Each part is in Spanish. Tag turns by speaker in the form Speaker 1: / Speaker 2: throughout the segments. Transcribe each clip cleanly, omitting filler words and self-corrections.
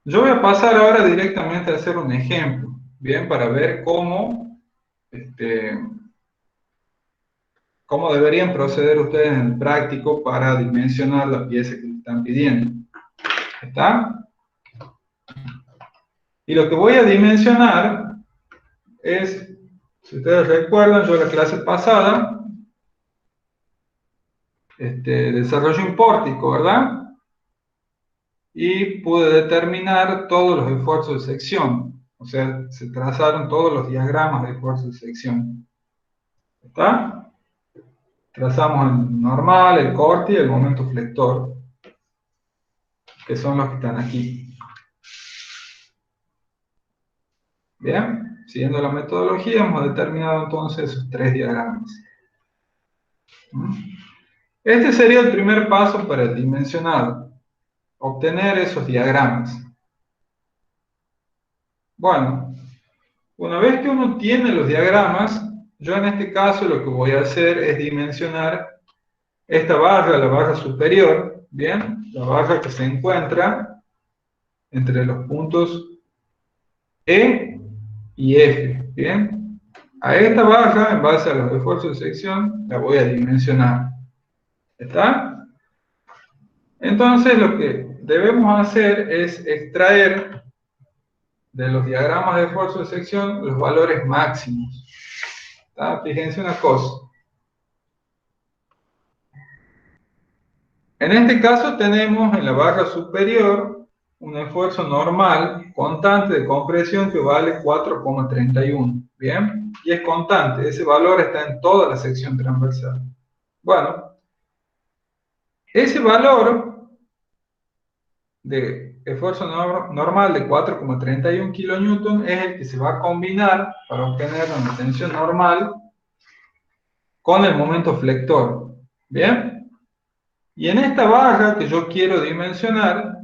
Speaker 1: Yo voy a pasar ahora directamente a hacer un ejemplo, bien, para ver este, cómo deberían proceder ustedes en el práctico para dimensionar la pieza que me están pidiendo. ¿Está? Y lo que voy a dimensionar es, si ustedes recuerdan, yo la clase pasada desarrollé un pórtico, ¿verdad? Y pude determinar todos los esfuerzos de sección. O sea, se trazaron todos los diagramas de esfuerzos de sección. ¿Está? Trazamos el normal, el corte y el momento flector, que son los que están aquí. Bien, siguiendo la metodología, hemos determinado entonces esos tres diagramas. Este sería el primer paso para el dimensionado, obtener esos diagramas. Bueno, una vez que uno tiene los diagramas, yo en este caso lo que voy a hacer es dimensionar esta barra, la barra superior, ¿bien? La barra que se encuentra entre los puntos E y F, ¿bien? A esta barra, en base a los esfuerzos de sección, la voy a dimensionar. ¿Está? Entonces, lo que debemos hacer es extraer de los diagramas de esfuerzo de sección los valores máximos. ¿Está? Fíjense una cosa. En este caso tenemos en la barra superior un esfuerzo normal constante de compresión que vale 4,31. ¿Bien? Y es constante. Ese valor está en toda la sección transversal. Bueno, ese valor de esfuerzo normal de 4,31 kN es el que se va a combinar para obtener una tensión normal con el momento flector. ¿Bien? Y en esta barra que yo quiero dimensionar,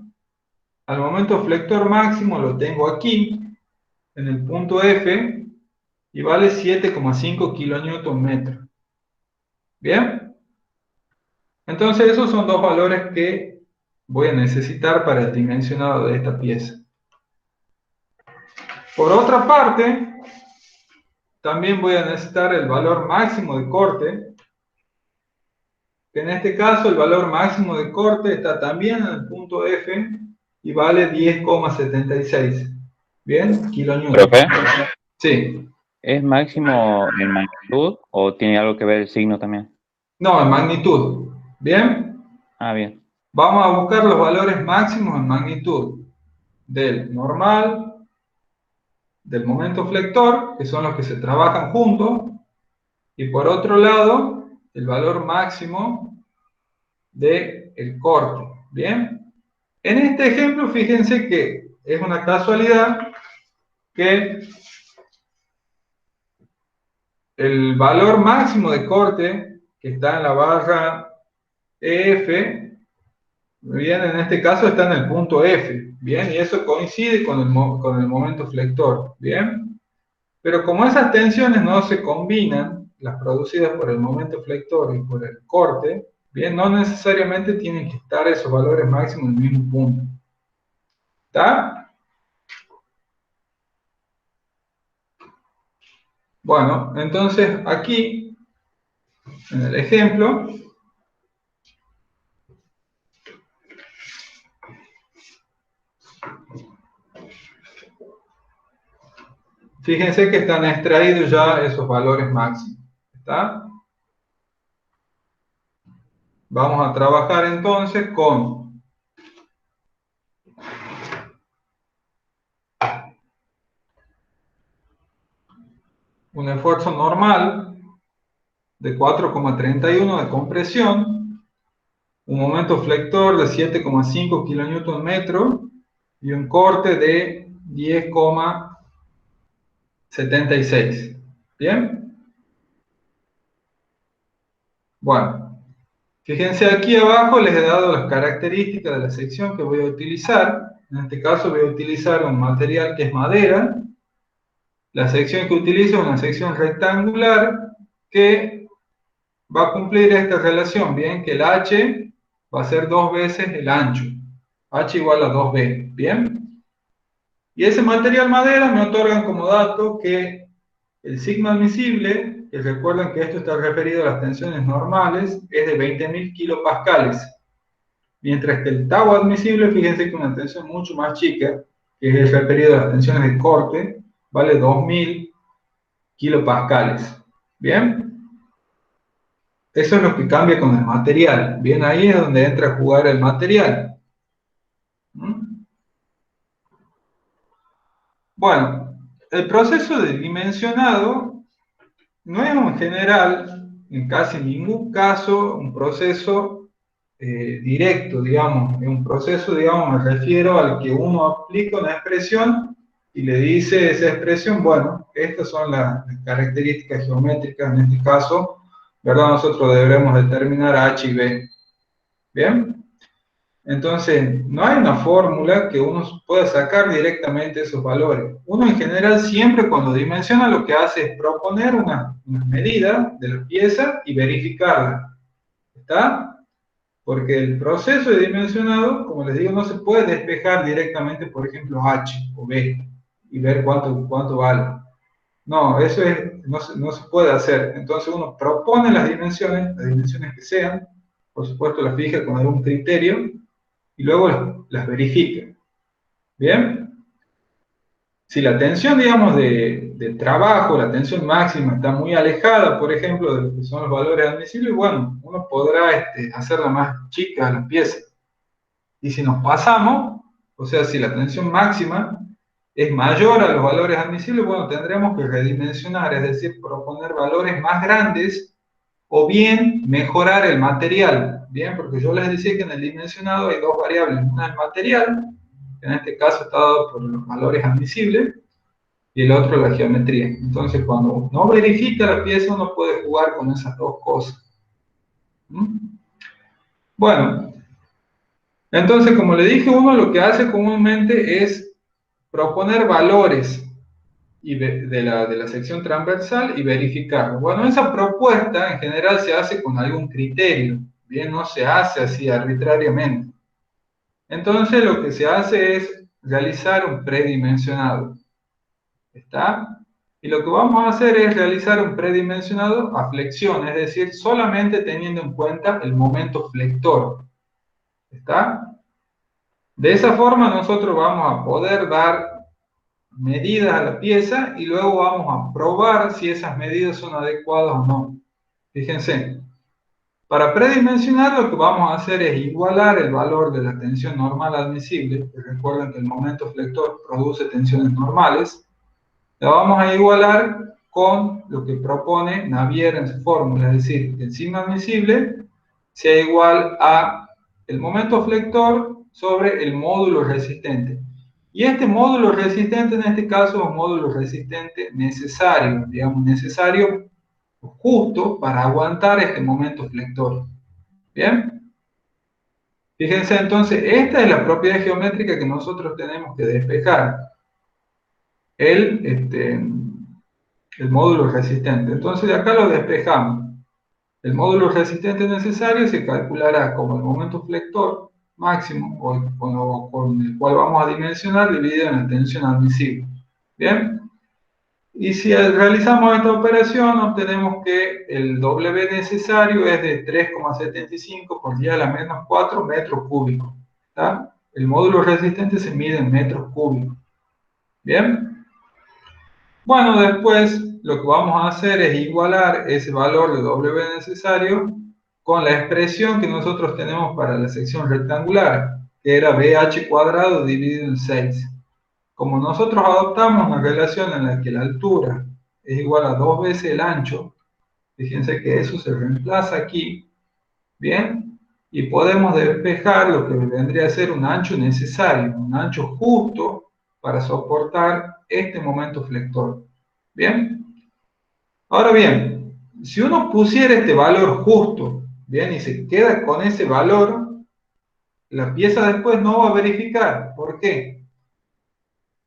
Speaker 1: al momento flector máximo lo tengo aquí, en el punto F, y vale 7,5 kN. ¿Bien? Entonces esos son dos valores que voy a necesitar para el dimensionado de esta pieza. Por otra parte, también voy a necesitar el valor máximo de corte, que en este caso el valor máximo de corte está también en el punto F y vale 10,76. ¿Bien? Kilonewton.
Speaker 2: Profe,
Speaker 1: Sí.
Speaker 2: ¿es máximo en magnitud o tiene algo que ver el signo también?
Speaker 1: No, en magnitud. ¿Bien?
Speaker 2: Ah, bien.
Speaker 1: Vamos a buscar los valores máximos en magnitud del normal, del momento flector, que son los que se trabajan juntos, y por otro lado, el valor máximo del corte. ¿Bien? En este ejemplo, fíjense que es una casualidad que el valor máximo de corte que está en la barra EF, bien, en este caso está en el punto F, bien, y eso coincide con el momento flector, bien. Pero como esas tensiones no se combinan, las producidas por el momento flector y por el corte, bien, no necesariamente tienen que estar esos valores máximos en el mismo punto. ¿Está? Bueno, entonces aquí, en el ejemplo, fíjense que están extraídos ya esos valores máximos. ¿Está? Vamos a trabajar entonces con un esfuerzo normal de 4,31 de compresión, un momento flector de 7,5 kN y un corte de 10,76. ¿Bien? Bueno, fíjense aquí abajo les he dado las características de la sección que voy a utilizar. En este caso voy a utilizar un material que es madera. La sección que utilizo es una sección rectangular que va a cumplir esta relación, bien, que el H va a ser 2 veces el ancho. H igual a 2B, ¿bien? Y ese material madera me otorgan como dato que el sigma admisible, que recuerden que esto está referido a las tensiones normales, es de 20.000 kilopascales. Mientras que el tau admisible, fíjense que una tensión mucho más chica, que es referido a las tensiones de corte, vale 2.000 kilopascales. ¿Bien? Eso es lo que cambia con el material. Bien, ahí es donde entra a jugar el material. ¿Mm? Bueno, el proceso de dimensionado no es en general, en casi ningún caso, un proceso directo, digamos. Es un proceso, digamos, me refiero al que uno aplica una expresión y le dice esa expresión, bueno, estas son las características geométricas, en este caso, ¿verdad? Nosotros deberemos determinar H y B. ¿Bien? Entonces, no hay una fórmula que uno pueda sacar directamente esos valores. Uno en general siempre cuando dimensiona lo que hace es proponer una medida de la pieza y verificarla. ¿Está? Porque el proceso de dimensionado, como les digo, no se puede despejar directamente, por ejemplo, H o B y ver cuánto vale. No, eso no se puede hacer. Entonces uno propone las dimensiones que sean, por supuesto las fija con algún criterio, y luego las verifica. ¿Bien? Si la tensión, digamos, de trabajo, la tensión máxima está muy alejada, por ejemplo, de lo que son los valores admisibles, bueno, uno podrá hacerla más chica a la pieza. Y si nos pasamos, o sea, si la tensión máxima es mayor a los valores admisibles, bueno, tendremos que redimensionar, es decir, proponer valores más grandes o bien mejorar el material. Bien, porque yo les decía que en el dimensionado hay dos variables, una es material, que en este caso está dado por los valores admisibles, y el otro la geometría. Entonces, cuando no verifica la pieza, uno puede jugar con esas dos cosas. ¿Mm? Bueno, entonces, como le dije, uno lo que hace comúnmente es proponer valores de la sección transversal y verificarlo. Bueno, esa propuesta en general se hace con algún criterio, bien, no se hace así arbitrariamente. Entonces, lo que se hace es realizar un predimensionado. ¿Está? Y lo que vamos a hacer es realizar un predimensionado a flexión, es decir, solamente teniendo en cuenta el momento flector. ¿Está? De esa forma nosotros vamos a poder dar medidas a la pieza y luego vamos a probar si esas medidas son adecuadas o no. Fíjense, para predimensionar lo que vamos a hacer es igualar el valor de la tensión normal admisible, que recuerden que el momento flector produce tensiones normales, la vamos a igualar con lo que propone Navier en su fórmula, es decir, que el sigma admisible sea igual a el momento flector sobre el módulo resistente. Y este módulo resistente en este caso es un módulo resistente necesario, digamos necesario justo para aguantar este momento flector. ¿Bien? Fíjense entonces, esta es la propiedad geométrica que nosotros tenemos que despejar. El módulo resistente. Entonces de acá lo despejamos. El módulo resistente necesario se calculará como el momento flector máximo con el cual vamos a dimensionar dividido en la tensión admisible. ¿Bien? Y si realizamos esta operación obtenemos que el W necesario es de 3,75 por 10 a la menos 4 metros cúbicos. ¿Está? El módulo resistente se mide en metros cúbicos. ¿Bien? Bueno, después lo que vamos a hacer es igualar ese valor de W necesario con la expresión que nosotros tenemos para la sección rectangular, que era BH cuadrado dividido en 6. Como nosotros adoptamos una relación en la que la altura es igual a 2 veces el ancho, fíjense que eso se reemplaza aquí, ¿bien? Y podemos despejar lo que vendría a ser un ancho necesario, un ancho justo para soportar este momento flector. ¿Bien? Ahora bien, si uno pusiera este valor justo, ¿bien? Y se queda con ese valor, la pieza después no va a verificar. ¿Por qué?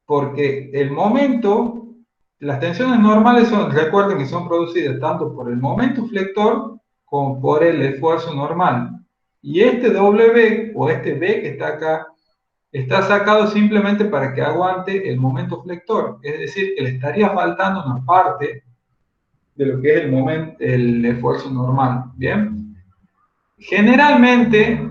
Speaker 1: Porque el momento, las tensiones normales recuerden que son producidas tanto por el momento flector como por el esfuerzo normal. Y este W o este B que está acá está sacado simplemente para que aguante el momento flector. Es decir, que le estaría faltando una parte de lo que es el esfuerzo normal. Bien. Generalmente,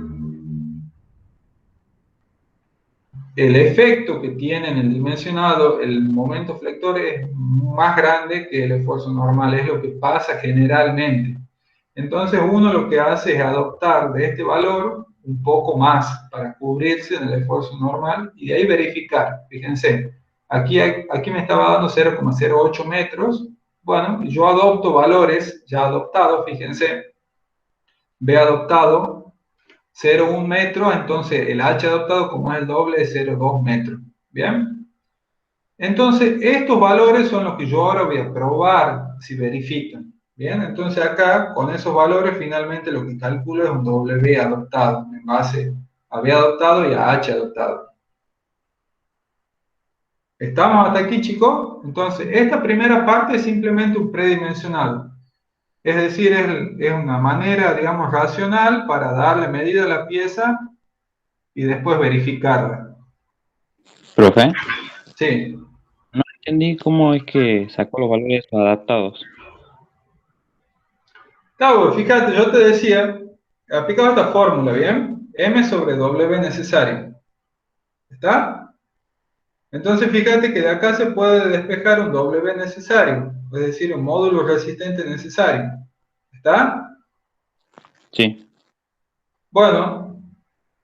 Speaker 1: el efecto que tiene en el dimensionado, el momento flector, es más grande que el esfuerzo normal. Es lo que pasa generalmente. Entonces uno lo que hace es adoptar de este valor un poco más para cubrirse en el esfuerzo normal y de ahí verificar. Fíjense, aquí me estaba dando 0,08 metros. Bueno, yo adopto valores ya adoptados, fíjense, B adoptado 0,1 metro, entonces el H adoptado como es el doble de 0,2 metros. ¿Bien? Entonces, estos valores son los que yo ahora voy a probar si verifican. Bien, entonces acá con esos valores finalmente lo que calculo es un W adoptado en base a B adoptado y a H adoptado. ¿Estamos hasta aquí, chicos? Entonces, esta primera parte es simplemente un predimensionado. Es decir, es una manera, digamos, racional para darle medida a la pieza y después verificarla.
Speaker 2: Profe,
Speaker 1: Sí.
Speaker 2: no entendí cómo es que sacó los valores adaptados.
Speaker 1: Claro, fíjate, yo te decía, aplicado esta fórmula, ¿bien? M sobre W necesario. ¿Está? Entonces fíjate que de acá se puede despejar un W necesario, es decir, un módulo resistente necesario. ¿Está?
Speaker 2: Sí.
Speaker 1: Bueno,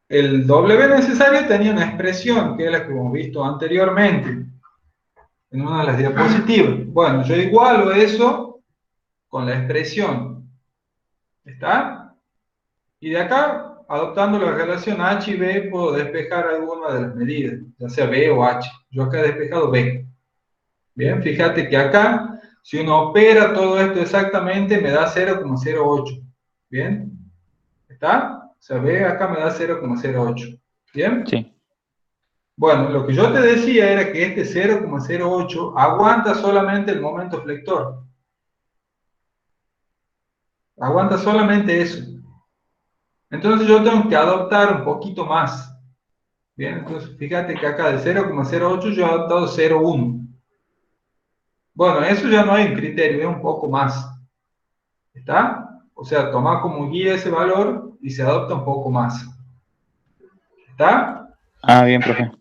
Speaker 1: el W necesario tenía una expresión, que es la que hemos visto anteriormente, en una de las diapositivas. Bueno, yo igualo eso con la expresión. ¿Está? Y de acá, adoptando la relación H y B, puedo despejar alguna de las medidas, ya sea B o H. Yo acá he despejado B. Bien, fíjate que acá, si uno opera todo esto exactamente, me da 0,08. Bien, ¿está? O sea, B acá me da 0,08. Bien.
Speaker 2: Sí.
Speaker 1: Bueno, lo que yo te decía era que este 0,08 aguanta solamente el momento flector. Aguanta solamente eso. Entonces yo tengo que adoptar un poquito más. Bien, entonces fíjate que acá de 0,08 yo he adoptado 0,1. Bueno, eso ya no hay un criterio, es un poco más. ¿Está? O sea, toma como guía ese valor y se adopta un poco más. ¿Está?
Speaker 2: Ah, bien, profe.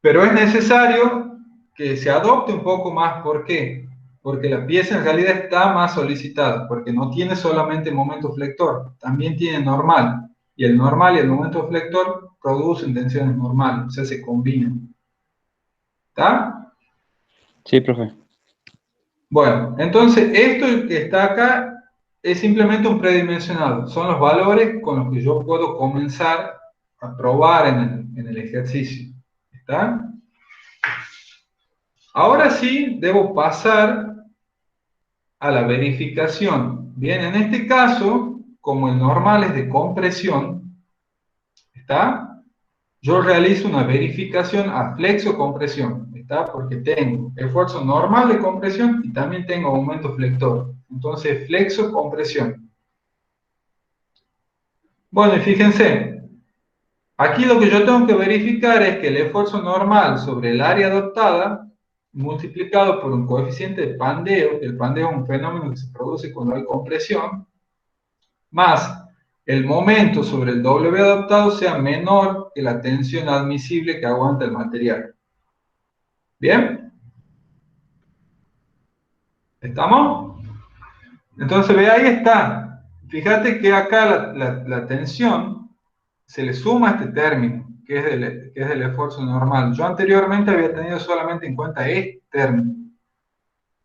Speaker 1: Pero es necesario que se adopte un poco más. ¿Por qué? Porque la pieza en realidad está más solicitada, porque no tiene solamente momento flector, también tiene normal. Y el normal y el momento flector producen tensiones normales, o sea, se combinan. ¿Está?
Speaker 2: Sí, profe.
Speaker 1: Bueno, entonces esto que está acá es simplemente un predimensionado. Son los valores con los que yo puedo comenzar a probar en el ejercicio. ¿Está? Ahora sí, debo pasar a la verificación. Bien, en este caso, como el normal es de compresión, ¿está? Yo realizo una verificación a flexo-compresión, ¿está? Porque tengo esfuerzo normal de compresión y también tengo aumento flector. Entonces, flexo-compresión. Bueno, y fíjense, aquí lo que yo tengo que verificar es que el esfuerzo normal sobre el área adoptada, multiplicado por un coeficiente de pandeo, que el pandeo es un fenómeno que se produce cuando hay compresión, más el momento sobre el W adaptado sea menor que la tensión admisible que aguanta el material. ¿Bien? ¿Estamos? Entonces, ve, ahí está. Fíjate que acá la tensión se le suma a este término, que es del esfuerzo normal. Yo anteriormente había tenido solamente en cuenta este término.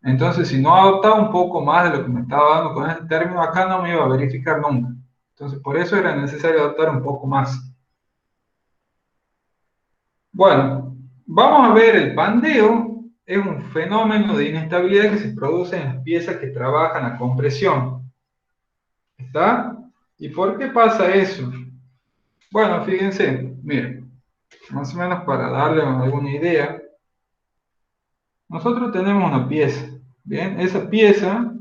Speaker 1: Entonces, si no adoptaba un poco más de lo que me estaba dando con este término, acá no me iba a verificar nunca. Entonces, por eso era necesario adoptar un poco más. Bueno, vamos a ver el pandeo. Es un fenómeno de inestabilidad que se produce en las piezas que trabajan a compresión. ¿Está? ¿Y por qué pasa eso? Bueno, fíjense, miren, más o menos para darle alguna idea, nosotros tenemos una pieza, ¿bien? Esa pieza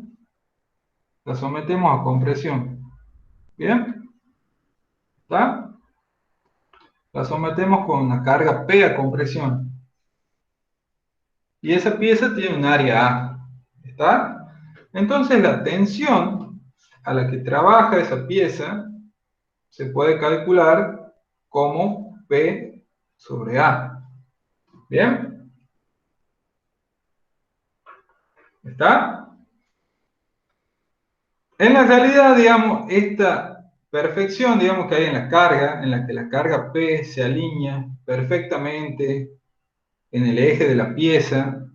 Speaker 1: la sometemos a compresión, ¿bien? ¿Está? La sometemos con una carga P a compresión. Y esa pieza tiene un área A. ¿Está? Entonces la tensión a la que trabaja esa pieza se puede calcular como P sobre A. ¿Bien? ¿Está? En la realidad, digamos, esta perfección, digamos, que hay en la carga, en la que la carga P se alinea perfectamente en el eje de la pieza,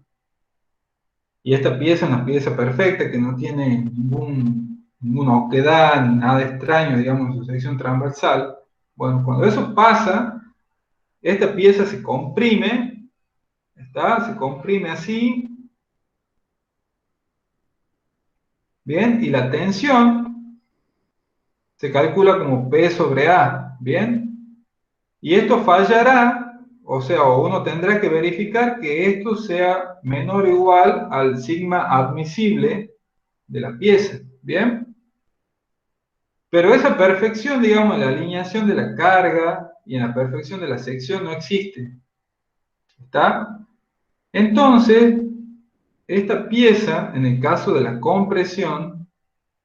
Speaker 1: y esta pieza es una pieza perfecta que no tiene ninguna oquedad ni nada extraño, digamos, en su sección transversal. Bueno, cuando eso pasa, esta pieza se comprime, ¿está? Se comprime así, ¿bien? Y la tensión se calcula como P sobre A, ¿bien? Y esto fallará, o sea, uno tendrá que verificar que esto sea menor o igual al sigma admisible de la pieza, ¿bien? Pero esa perfección, digamos, en la alineación de la carga y en la perfección de la sección no existe, ¿está? Entonces, esta pieza, en el caso de la compresión,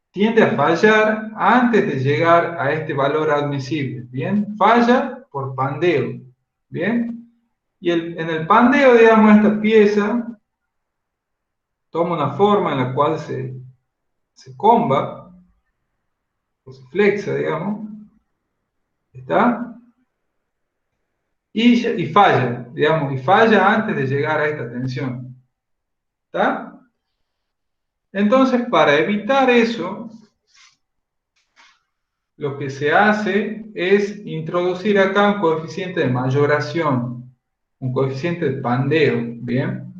Speaker 1: tiende a fallar antes de llegar a este valor admisible, ¿bien? Falla por pandeo, ¿bien? Y en el pandeo, digamos, esta pieza toma una forma en la cual se comba, o se flexa, digamos, ¿está? Y falla, digamos, y falla antes de llegar a esta tensión, ¿está? Entonces, para evitar eso, lo que se hace es introducir acá un coeficiente de mayoración, un coeficiente de pandeo, ¿bien?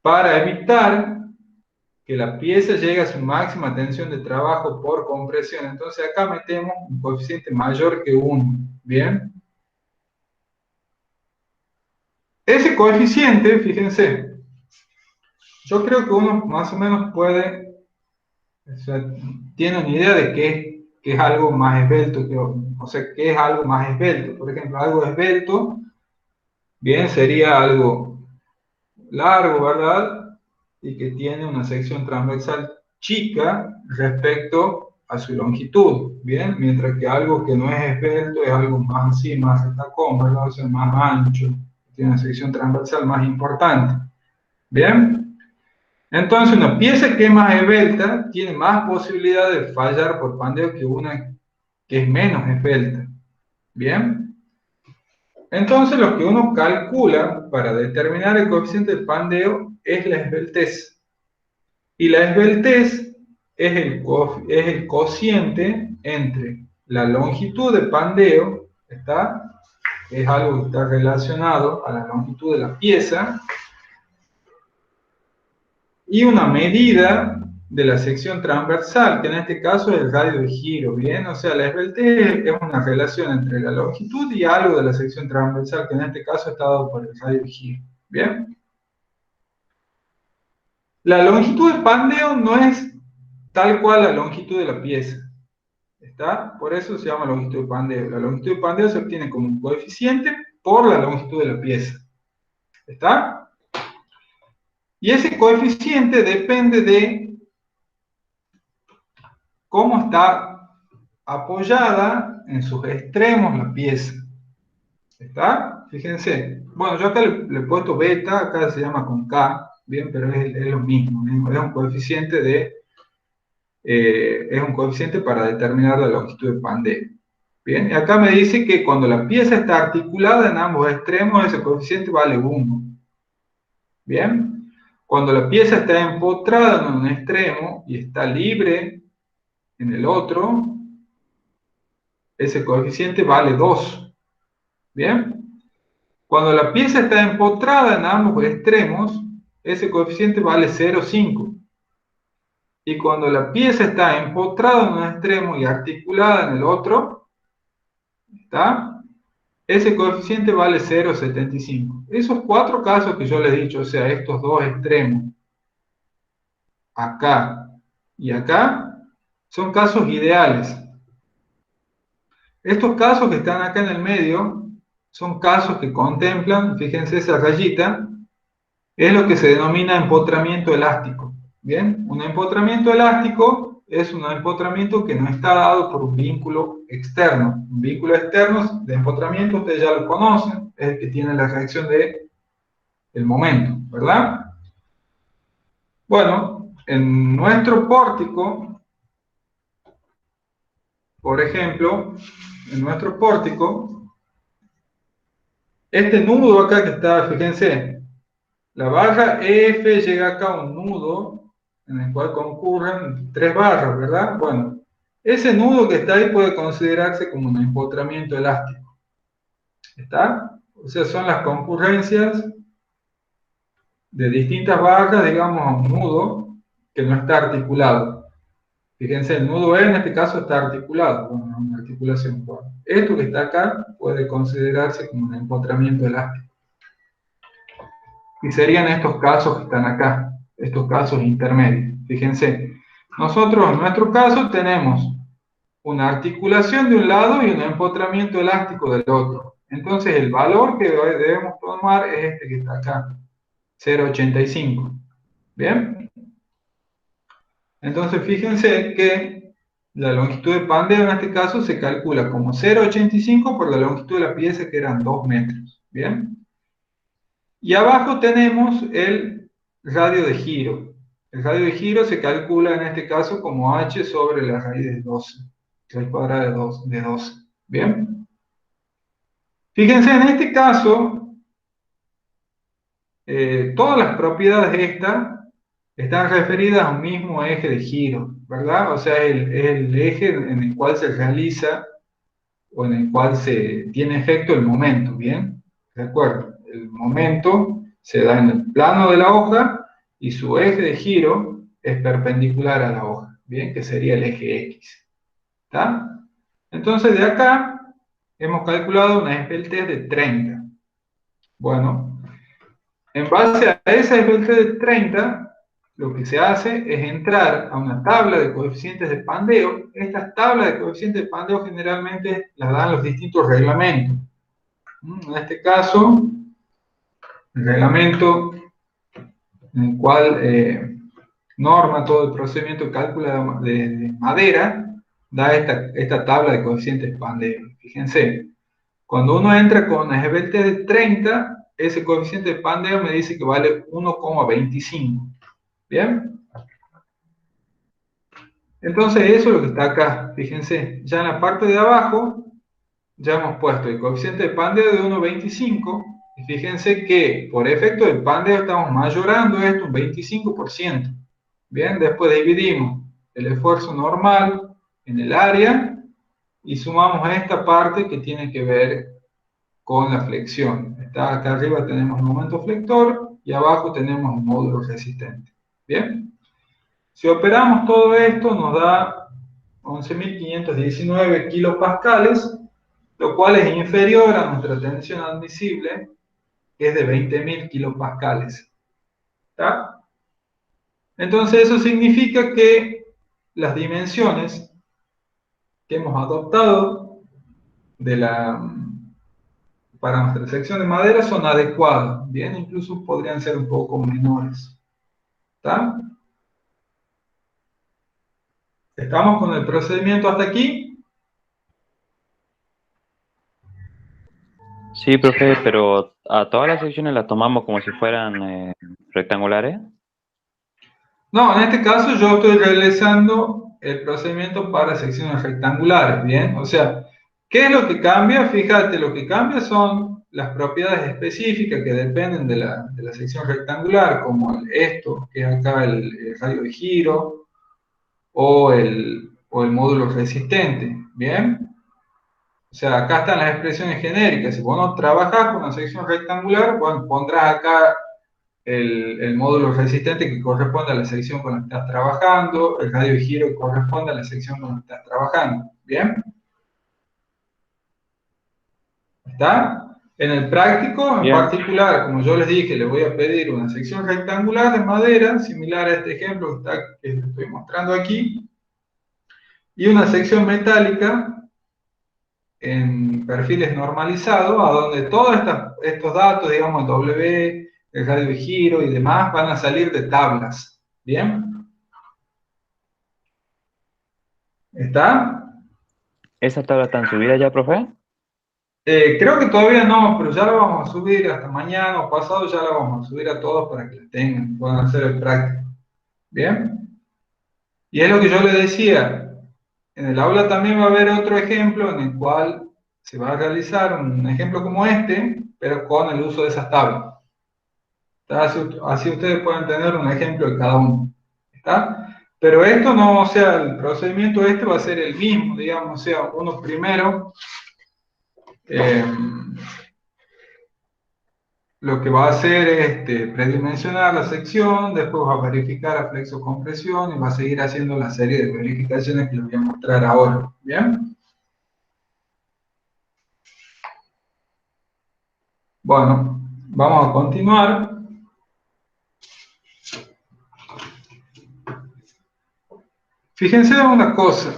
Speaker 1: Para evitar que la pieza llegue a su máxima tensión de trabajo por compresión. Entonces acá metemos un coeficiente mayor que 1, ¿bien? Ese coeficiente, fíjense, yo creo que uno más o menos puede, o sea, tiene una idea de qué es algo más esbelto, o sea, qué es algo más esbelto. Por ejemplo, algo esbelto, bien, sería algo largo, ¿verdad? Y que tiene una sección transversal chica respecto a su longitud, ¿bien? Mientras que algo que no es esbelto es algo más así, más retacón, ¿verdad? O sea, más ancho, tiene una sección transversal más importante, ¿bien? Entonces, una pieza que es más esbelta tiene más posibilidad de fallar por pandeo que una que es menos esbelta, ¿bien? Entonces, lo que uno calcula para determinar el coeficiente de pandeo es la esbeltez. Y la esbeltez es el cociente entre la longitud de pandeo, ¿está? Es algo que está relacionado a la longitud de la pieza, y una medida de la sección transversal, que en este caso es el radio de giro, ¿bien? O sea, la esbeltez es una relación entre la longitud y algo de la sección transversal, que en este caso está dado por el radio de giro, ¿bien? La longitud de pandeo no es tal cual la longitud de la pieza, ¿está? Por eso se llama longitud de pandeo. La longitud de pandeo se obtiene como un coeficiente por la longitud de la pieza, ¿está? Y ese coeficiente depende de cómo está apoyada en sus extremos la pieza, ¿está? Fíjense. Bueno, yo acá le he puesto beta, acá se llama con K, bien, pero es lo mismo, es un coeficiente es un coeficiente para determinar la longitud de pandeo. Bien, y acá me dice que cuando la pieza está articulada en ambos extremos, ese coeficiente vale 1. Bien, cuando la pieza está empotrada en un extremo y está libre en el otro, ese coeficiente vale 2. Bien, cuando la pieza está empotrada en ambos extremos, ese coeficiente vale 0,5. Y cuando la pieza está empotrada en un extremo y articulada en el otro, ¿está? Ese coeficiente vale 0,75. Esos cuatro casos que yo les he dicho, o sea, estos dos extremos, acá y acá, son casos ideales. Estos casos que están acá en el medio son casos que contemplan, fíjense esa rayita, es lo que se denomina empotramiento elástico. Bien, un empotramiento elástico es un empotramiento que no está dado por un vínculo externo. Un vínculo externo de empotramiento, ustedes ya lo conocen, es el que tiene la reacción del momento, ¿verdad? Bueno, en nuestro pórtico, por ejemplo, en nuestro pórtico, este nudo acá que está, fíjense, la barra EF llega acá a un nudo en el cual concurren 3 barras, ¿verdad? Bueno, ese nudo que está ahí puede considerarse como un empotramiento elástico. ¿Está? O sea, son las concurrencias de distintas barras, digamos, a un nudo que no está articulado. Fíjense, el nudo E en este caso está articulado, bueno, una articulación. Bueno, esto que está acá puede considerarse como un empotramiento elástico. Y serían estos casos que están acá, estos casos intermedios. Fíjense, nosotros en nuestro caso tenemos una articulación de un lado y un empotramiento elástico del otro. Entonces el valor que debemos tomar es este que está acá, 0,85. ¿Bien? Entonces fíjense que la longitud de pandeo en este caso se calcula como 0,85 por la longitud de la pieza, que eran 2 metros. ¿Bien? Y abajo tenemos el radio de giro. El radio de giro se calcula en este caso como h sobre la raíz de 12, raíz cuadrada de 12. ¿Bien? Fíjense, en este caso, todas las propiedades estas están referidas a un mismo eje de giro, ¿verdad? O sea, el eje en el cual se realiza o en el cual se tiene efecto el momento, ¿bien? Recuerden, el momento se da en el plano de la hoja y su eje de giro es perpendicular a la hoja, ¿bien? Que sería el eje X, ¿está? Entonces, de acá hemos calculado una esbeltez de 30. Bueno, en base a esa esbeltez de 30, lo que se hace es entrar a una tabla de coeficientes de pandeo. Estas tablas de coeficientes de pandeo generalmente las dan los distintos reglamentos. En este caso, el reglamento en el cual norma todo el procedimiento de cálculo de madera, da esta tabla de coeficientes de pandeo. Fíjense, cuando uno entra con una esbeltez de 30, ese coeficiente de pandeo me dice que vale 1,25. ¿Bien? Entonces eso es lo que está acá. Fíjense, ya en la parte de abajo ya hemos puesto el coeficiente de pandeo de 1,25. Y fíjense que por efecto del pandeo estamos mayorando esto un 25%. Bien, después dividimos el esfuerzo normal en el área y sumamos a esta parte que tiene que ver con la flexión. Está acá arriba tenemos el momento flector y abajo tenemos el módulo resistente. Bien. Si operamos todo esto nos da 11.519 kilopascales, lo cual es inferior a nuestra tensión admisible, que es de 20.000 kilopascales. ¿Está? Entonces eso significa que las dimensiones que hemos adoptado para nuestra sección de madera son adecuadas. Bien, incluso podrían ser un poco menores. ¿Está? ¿Estamos con el procedimiento hasta aquí?
Speaker 2: Sí, profe, pero a todas las secciones las tomamos como si fueran rectangulares.
Speaker 1: No, en este caso yo estoy realizando el procedimiento para secciones rectangulares, ¿bien? O sea, ¿qué es lo que cambia? Fíjate, lo que cambia son las propiedades específicas que dependen de la sección rectangular, como esto, que es acá el radio de giro, o el módulo resistente, ¿bien? O sea, acá están las expresiones genéricas. Si vos no trabajás con una sección rectangular, bueno, pondrás acá el módulo resistente que corresponde a la sección con la que estás trabajando, el radio de giro que corresponde a la sección con la que estás trabajando. ¿Bien? ¿Está? En el práctico, en
Speaker 2: Bien.
Speaker 1: particular, como yo les dije, les voy a pedir una sección rectangular de madera, similar a este ejemplo que les estoy mostrando aquí, y una sección metálica en perfiles normalizados, a donde todos estos datos, digamos, el W, el radio de giro y demás, van a salir de tablas. ¿Bien? ¿Está?
Speaker 2: ¿Esa tabla está en subida ya, profe?
Speaker 1: Creo que todavía no, pero ya la vamos a subir hasta mañana o pasado, ya la vamos a subir a todos para que la tengan, puedan hacer el práctico. ¿Bien? Y es lo que yo le decía, en el aula también va a haber otro ejemplo en el cual se va a realizar un ejemplo como este, pero con el uso de esas tablas. Así ustedes pueden tener un ejemplo de cada uno. ¿Está? Pero esto no, o sea, el procedimiento este va a ser el mismo, digamos, o sea, uno primero eh, lo que va a hacer es predimensionar la sección, después va a verificar la flexocompresión y va a seguir haciendo la serie de verificaciones que les voy a mostrar ahora. ¿Bien? Bueno, vamos a continuar. Fíjense en una cosa.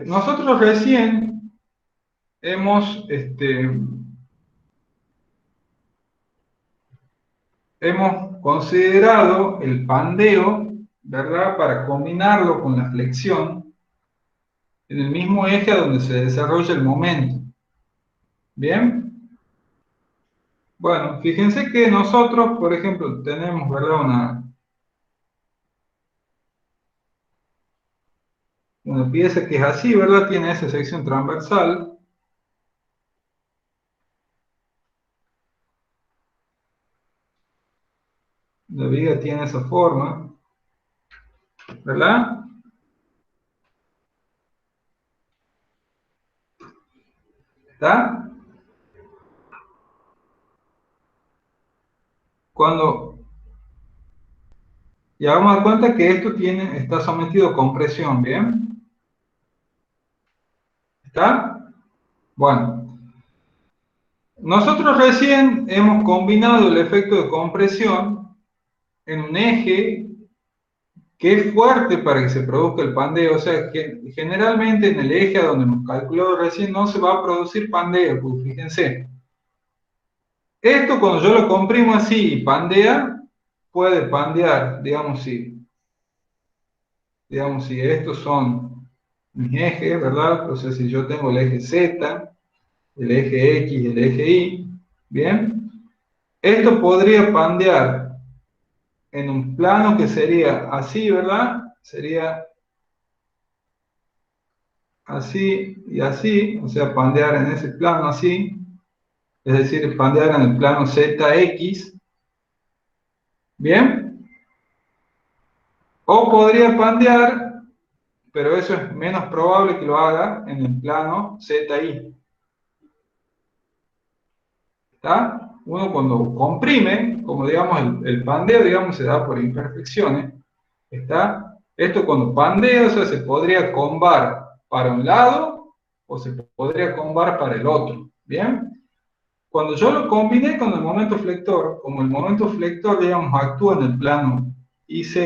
Speaker 1: Nosotros recién hemos considerado el pandeo, ¿verdad?, para combinarlo con la flexión en el mismo eje a donde se desarrolla el momento. ¿Bien? Bueno, fíjense que nosotros, por ejemplo, tenemos, ¿verdad?, una pieza que es así, ¿verdad?, tiene esa sección transversal. La viga tiene esa forma, ¿verdad? ¿Está? Cuando ya vamos a dar cuenta que esto está sometido a compresión, ¿bien? ¿Está? Bueno, nosotros recién hemos combinado el efecto de compresión en un eje que es fuerte para que se produzca el pandeo. O sea, que generalmente en el eje a donde hemos calculado recién no se va a producir pandeo, pues fíjense. Esto cuando yo lo comprimo así y pandea, puede pandear, digamos si estos son mis ejes, ¿verdad? Entonces si yo tengo el eje Z, el eje X y el eje Y, ¿bien? Esto podría pandear en un plano que sería así, ¿verdad? Sería así y así, o sea, pandear en ese plano así, es decir, pandear en el plano ZX, ¿bien? O podría pandear, pero eso es menos probable que lo haga en el plano ZY. ¿Está? Uno cuando comprime, como digamos el pandeo, digamos, se da por imperfecciones, ¿está? Esto cuando pandea, o sea, se podría combar para un lado o se podría combar para el otro, ¿bien? Cuando yo lo combiné con el momento flector, como el momento flector, digamos, actúa en el plano IZ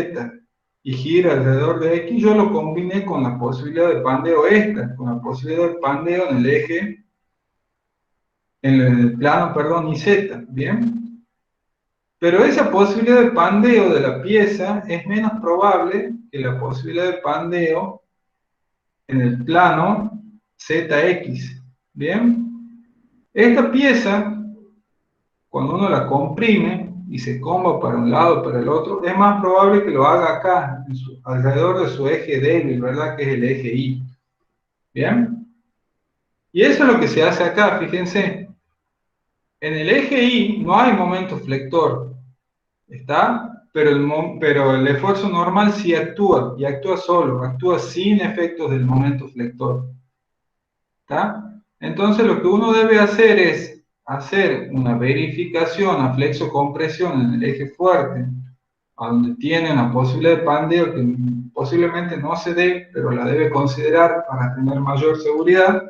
Speaker 1: y gira alrededor de X, yo lo combiné con la posibilidad de pandeo esta, con la posibilidad de pandeo en el eje, en el plano, perdón, IZ, ¿bien? Pero esa posibilidad de pandeo de la pieza es menos probable que la posibilidad de pandeo en el plano ZX, ¿bien? Esta pieza, cuando uno la comprime y se comba para un lado o para el otro, es más probable que lo haga acá, alrededor de su eje débil, ¿verdad? Que es el eje Y. ¿Bien? Y eso es lo que se hace acá, fíjense. En el eje Y no hay momento flector, ¿está? Pero el esfuerzo normal sí actúa, y actúa solo, actúa sin efectos del momento flector. ¿Está? Entonces lo que uno debe hacer es hacer una verificación a flexocompresión en el eje fuerte, a donde tiene una posibilidad de pandeo que posiblemente no se dé, pero la debe considerar para tener mayor seguridad,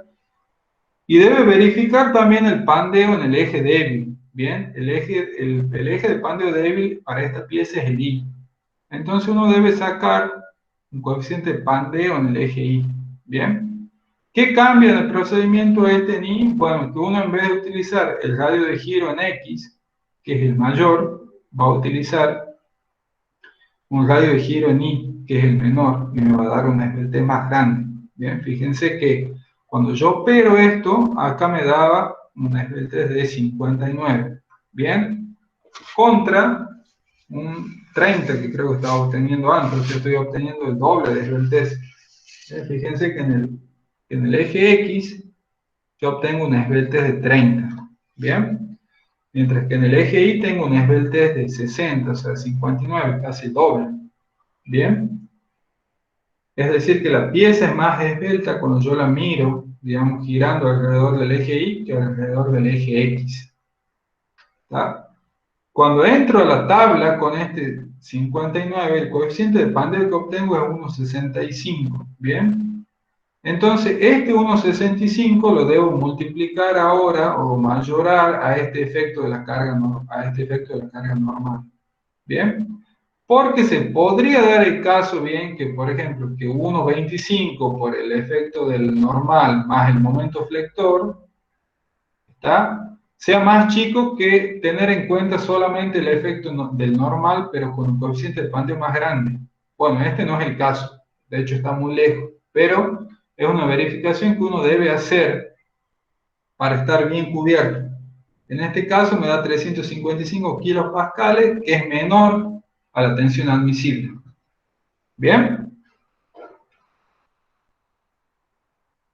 Speaker 1: y debe verificar también el pandeo en el eje débil. Bien, el eje de pandeo débil para esta pieza es el Y. Entonces uno debe sacar un coeficiente de pandeo en el eje Y. Bien. ¿Qué cambia en el procedimiento este ni? Bueno, que uno en vez de utilizar el radio de giro en X, que es el mayor, va a utilizar un radio de giro en Y, que es el menor, y me va a dar una esbeltez más grande. Bien, fíjense que cuando yo opero esto, acá me daba una esbeltez de 59. Bien, contra un 30 que creo que estaba obteniendo antes, yo estoy obteniendo el doble de esbeltez. Fíjense que en el eje X yo obtengo una esbeltez de 30. Bien, mientras que en el eje Y tengo una esbeltez de 60, o sea, 59, casi el doble. Bien, es decir, que la pieza es más esbelta cuando yo la miro, digamos, girando alrededor del eje Y que alrededor del eje X. ¿Está? Cuando entro a la tabla con este 59, el coeficiente de Pandel que obtengo es 1,65. Bien, entonces este 1,65 lo debo multiplicar ahora o mayorar a este efecto de la carga, normal. Bien, porque se podría dar el caso, bien, que por ejemplo, que 1,25 por el efecto del normal más el momento flector, ¿está?, sea más chico que tener en cuenta solamente el efecto del normal, pero con un coeficiente de Pandel más grande. Bueno, este no es el caso, de hecho está muy lejos, pero es una verificación que uno debe hacer para estar bien cubierto. En este caso me da 355 kilopascales, que es menor a la tensión admisible. ¿Bien?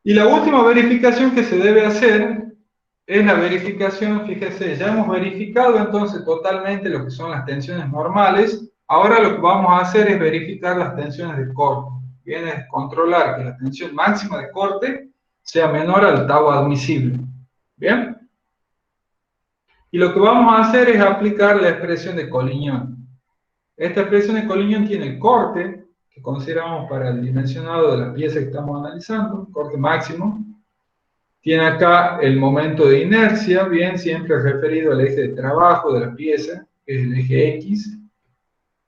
Speaker 1: Y la última verificación que se debe hacer es la verificación, fíjese, ya hemos verificado entonces totalmente lo que son las tensiones normales. Ahora lo que vamos a hacer es verificar las tensiones de corte. Bien, es controlar que la tensión máxima de corte sea menor al tau admisible. Bien. Y lo que vamos a hacer es aplicar la expresión de Collignon. Esta expresión de Collignon tiene el corte, que consideramos para el dimensionado de la pieza que estamos analizando, corte máximo. Tiene acá el momento de inercia, bien, siempre referido al eje de trabajo de la pieza, que es el eje X.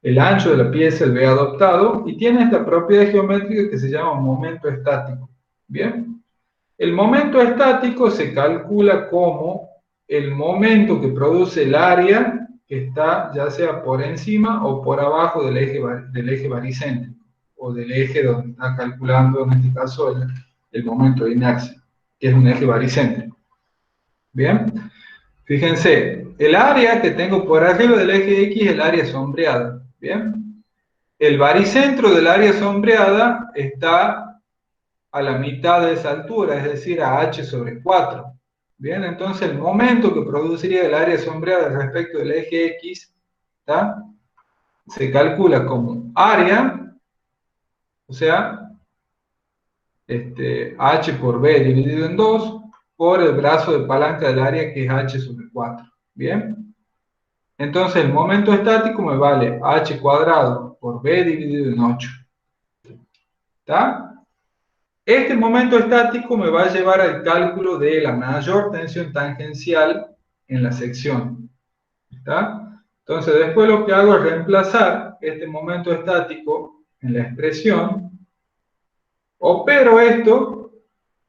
Speaker 1: El ancho de la pieza, el B adoptado, y tiene esta propiedad geométrica que se llama momento estático. Bien. El momento estático se calcula como el momento que produce el área que está ya sea por encima o por abajo del eje baricéntrico, o del eje donde está calculando en este caso el momento de inercia, que es un eje baricéntrico. Bien, fíjense, el área que tengo por arriba del eje X es el área sombreada. Bien, el baricentro del área sombreada está a la mitad de esa altura, es decir, a h sobre 4. Bien, entonces el momento que produciría el área sombreada respecto del eje X, ¿está?, se calcula como área, o sea, h por b dividido en 2, por el brazo de palanca del área, que es h sobre 4. Bien, entonces el momento estático me vale h cuadrado por b dividido en 8. ¿Está? Este momento estático me va a llevar al cálculo de la mayor tensión tangencial en la sección. ¿Está? Entonces, después lo que hago es reemplazar este momento estático en la expresión, opero esto,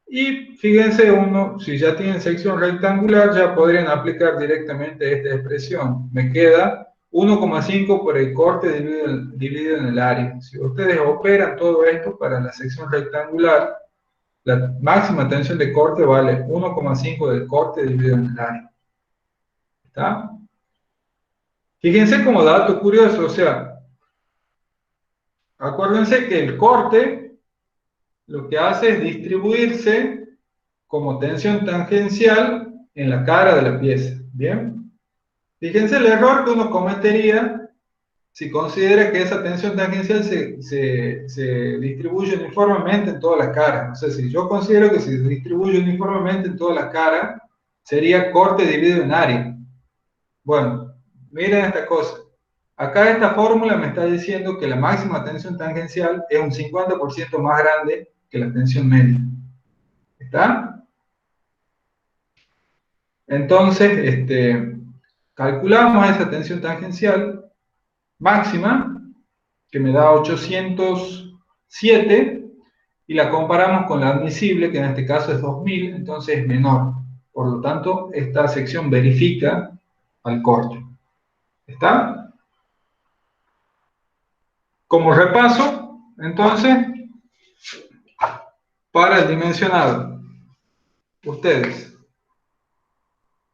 Speaker 1: y fíjense uno, si ya tienen sección rectangular, ya podrían aplicar directamente esta expresión. Me queda 1,5 por el corte dividido en el área. Si ustedes operan todo esto para la sección rectangular, la máxima tensión de corte vale 1,5 del corte dividido en el área. ¿Está? Fíjense como dato curioso, o sea, acuérdense que el corte lo que hace es distribuirse como tensión tangencial en la cara de la pieza. ¿Bien? Fíjense el error que uno cometería si considera que esa tensión tangencial se distribuye uniformemente en toda la cara. O sea, si yo considero que se distribuye uniformemente en toda la cara, sería corte dividido en área. Bueno, miren esta cosa. Acá esta fórmula me está diciendo que la máxima tensión tangencial es un 50% más grande que la tensión media. ¿Está? Entonces, calculamos esa tensión tangencial máxima, que me da 807, y la comparamos con la admisible, que en este caso es 2000, entonces es menor. Por lo tanto, esta sección verifica al corte. ¿Está? Como repaso, entonces, para el dimensionado, ustedes,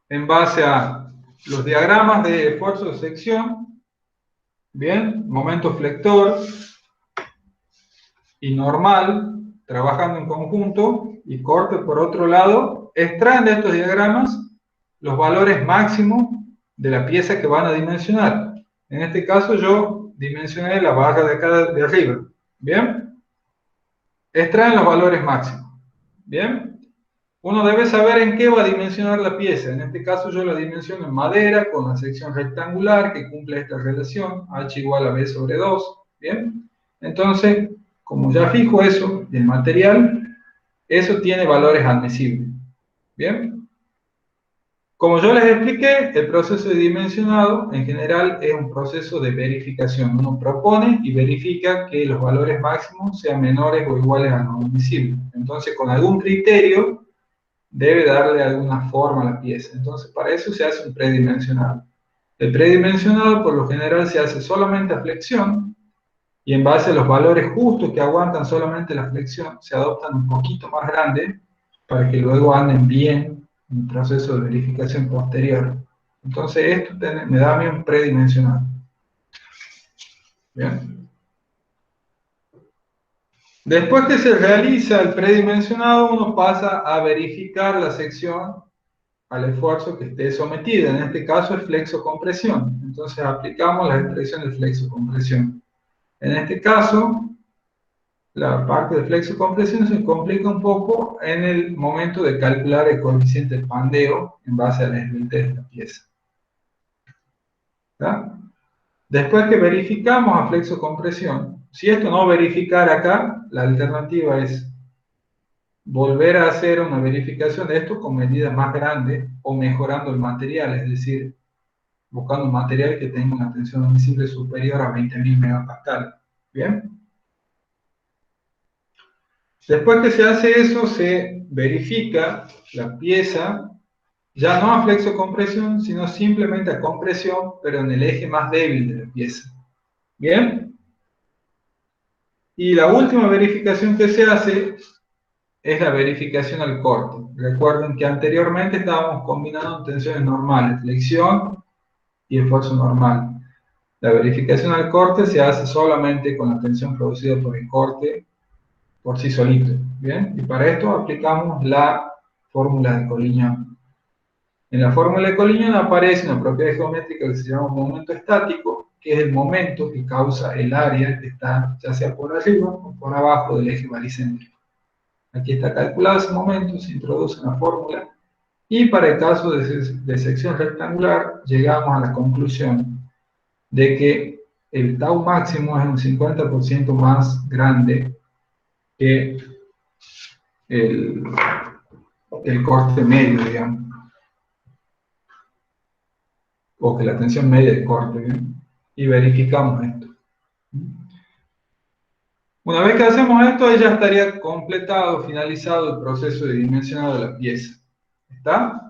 Speaker 1: en base a los diagramas de esfuerzo de sección, bien, momento flector y normal, trabajando en conjunto, y corte por otro lado, extraen de estos diagramas los valores máximos de la pieza que van a dimensionar. En este caso yo dimensioné la barra de acá de arriba. ¿Bien? Extraen los valores máximos. ¿Bien? Uno debe saber en qué va a dimensionar la pieza. En este caso yo la dimensiono en madera con la sección rectangular que cumple esta relación, h igual a b sobre 2. ¿Bien? Entonces, como ya fijo eso del material, eso tiene valores admisibles. ¿Bien? Como yo les expliqué, el proceso de dimensionado en general es un proceso de verificación. Uno propone y verifica que los valores máximos sean menores o iguales a lo admisible. Entonces, con algún criterio, debe darle alguna forma a la pieza. Entonces, para eso se hace un predimensionado. El predimensionado, por lo general, se hace solamente a flexión y en base a los valores justos que aguantan solamente la flexión, se adoptan un poquito más grandes para que luego anden bien en el proceso de verificación posterior. Entonces esto me da a mí un predimensionado. Bien. Después que se realiza el predimensionado, uno pasa a verificar la sección al esfuerzo que esté sometida. En este caso es flexo-compresión. Entonces aplicamos la expresión de flexo-compresión. En este caso, la parte de flexo-compresión se complica un poco en el momento de calcular el coeficiente de pandeo en base a la esbeltez de la pieza. ¿Está? Después que verificamos a flexo-compresión, si esto no verificara acá, la alternativa es volver a hacer una verificación de esto con medidas más grandes o mejorando el material, es decir, buscando un material que tenga una tensión admisible superior a 20.000 megapascal. ¿Bien? Después que se hace eso, se verifica la pieza, ya no a flexo-compresión, sino simplemente a compresión, pero en el eje más débil de la pieza. ¿Bien? Y la última verificación que se hace es la verificación al corte. Recuerden que anteriormente estábamos combinando tensiones normales, flexión y esfuerzo normal. La verificación al corte se hace solamente con la tensión producida por el corte por sí solito. ¿Bien? Y para esto aplicamos la fórmula de Collignon. En la fórmula de Collignon aparece una propiedad geométrica que se llama momento estático, que es el momento que causa el área que está ya sea por arriba o por abajo del eje baricéntrico. Aquí está calculado ese momento, se introduce una fórmula y para el caso de sección rectangular llegamos a la conclusión de que el tau máximo es un 50% más grande que el corte medio, digamos, o que la tensión media del corte, ¿bien? Y verificamos esto. Una vez que hacemos esto, ya estaría completado, finalizado el proceso de dimensionado de la pieza. ¿Está?